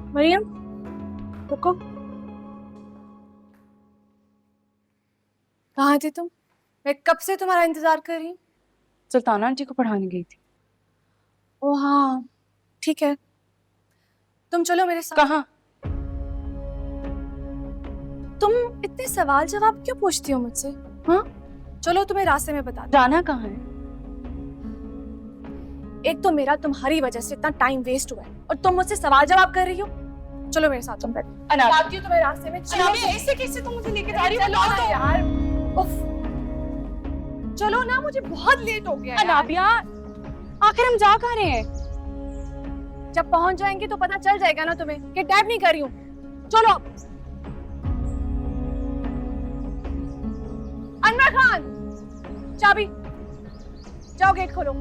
मरियम रुको, कहाँ थी तुम? मैं कब से तुम्हारा इंतजार कर रही हूँ। सुल्ताना आंटी को पढ़ाने गई थी। ओ हाँ ठीक है, तुम चलो मेरे साथ। कहाँ? तुम इतने सवाल जवाब क्यों पूछती हो मुझसे? हाँ चलो तुम्हें रास्ते में बता दूं। जाना कहाँ है? एक तो मेरा तुम्हारी वजह से इतना टाइम वेस्ट हुआ है और तुम मुझसे सवाल जवाब कर रही हो। चलो मेरे साथ, तुम बताती हूँ तुम्हें रास्ते में। चलो ऐसे कैसे तुम मुझे लेके जा रही हो? चलो ना यार, उफ। चलो ना, मुझे बहुत लेट हो गया अनाबिया, आखिर हम जा कहाँ रहे हैं? जब पहुंच जाएंगे तो पता चल जाएगा ना तुम्हें कि डैड नहीं कर रही हूँ। चलो अनवर खान, चाबी, जाओ गेट खोलो।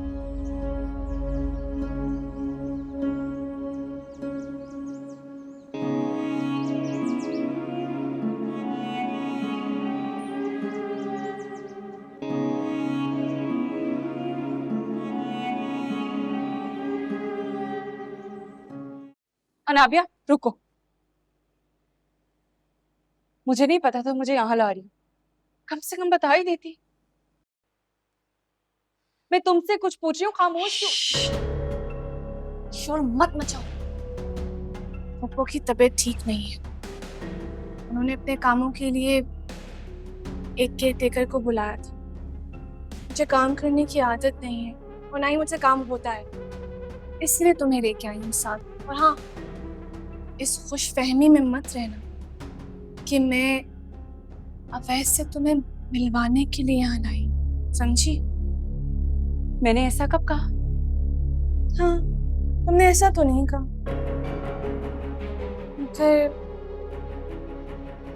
अनाबिया रुको, मुझे नहीं पता था मुझे यहाँ ला रही हो। कम से कम बता ही देती। मैं तुमसे कुछ पूछ रही हूँ, खामोश क्यों? शोर मत मचाओ। पप्पू की तबीयत ठीक नहीं है, उन्होंने अपने कामों के लिए एक केयरटेकर को बुलाया था। मुझे काम करने की आदत नहीं है और ना ही मुझसे काम होता है, इसलिए तुम्हें लेके आई हूँ साथ। और हाँ, इस खुशफहमी में मत रहना कि मैं अवैध से तुम्हें मिलवाने के लिए यहाँ लाई, समझी? मैंने ऐसा कब कहा? हाँ, तुमने ऐसा तो नहीं कहा, मगर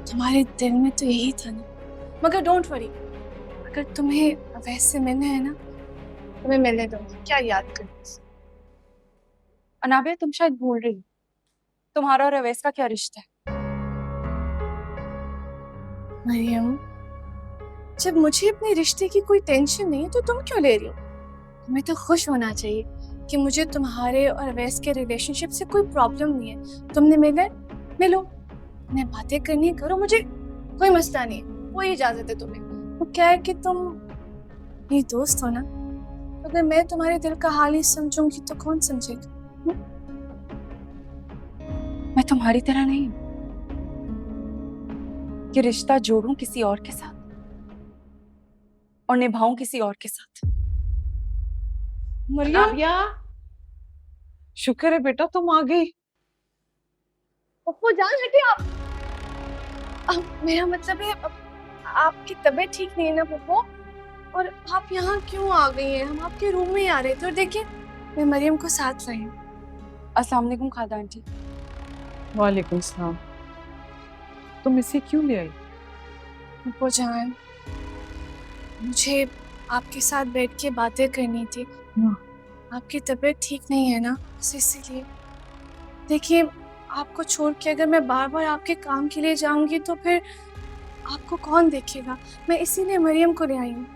तुम्हारे दिल में तो यही था ना। मगर डोंट वरी, अगर तुम्हें अवैध से मिलना है ना, तुम्हें मिलने दो। क्या याद कर? अनाबिया तुम शायद भूल रही हो, तुम्हारा और अवैस का क्या रिश्ता है? मरियम, जब मुझे अपने रिश्ते की कोई टेंशन नहीं है तो तुम क्यों ले रही हो? तुम्हें तो खुश होना चाहिए कि मुझे तुम्हारे और अवैस के रिलेशनशिप से कोई प्रॉब्लम नहीं है। तुमने मिलो, उन्हें बातें करनी है, करो, मुझे कोई मसला नहीं है, कोई इजाजत है तुम्हें। वो क्या है कि तुम मेरी दोस्त हो ना, तो अगर मैं तुम्हारे दिल का हाल ही समझूंगी तो कौन समझेगा? मैं तुम्हारी तरह नहीं हूं कि रिश्ता जोड़ूं किसी और के साथ और निभाऊं किसी और के साथ। मरियम, शुक्र है बेटा तुम आ गई। पप्पू जान हटे आप। मेरा मतलब है, आपकी तबीयत ठीक नहीं है ना पप्पू? और आप यहाँ क्यों आ गई हैं? हम आपके रूम में ही आ रहे थे और देखिए मैं मरियम को साथ लाई हूँ। अस्सलाम वालेकुम खादा आंटी। वालेकुम सलाम। तुम इसे क्यों ले आई? पप्पू जान, मुझे आपके साथ बैठ के बातें करनी थी। आपकी तबीयत ठीक नहीं है ना, बस इसीलिए। देखिए, आपको छोड़ के अगर मैं बार बार आपके काम के लिए जाऊंगी तो फिर आपको कौन देखेगा? मैं इसीलिए मरियम को ले आई हूँ।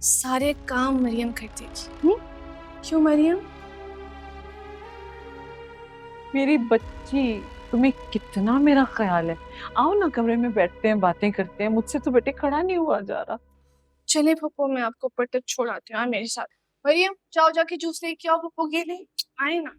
सारे काम मरियम कर देगी। क्यों मरियम? मेरी बच्ची, तुम्हें कितना मेरा ख्याल है। आओ ना, कमरे में बैठते हैं, बातें करते हैं। मुझसे तो बेटे खड़ा नहीं हुआ जा रहा। चले पप्पू, मैं आपको ऊपर तक छोड़ाती हूँ मेरे साथ। मरियम जाओ, जाके जूस लेके आओ पप्पू के लिए। आए ना।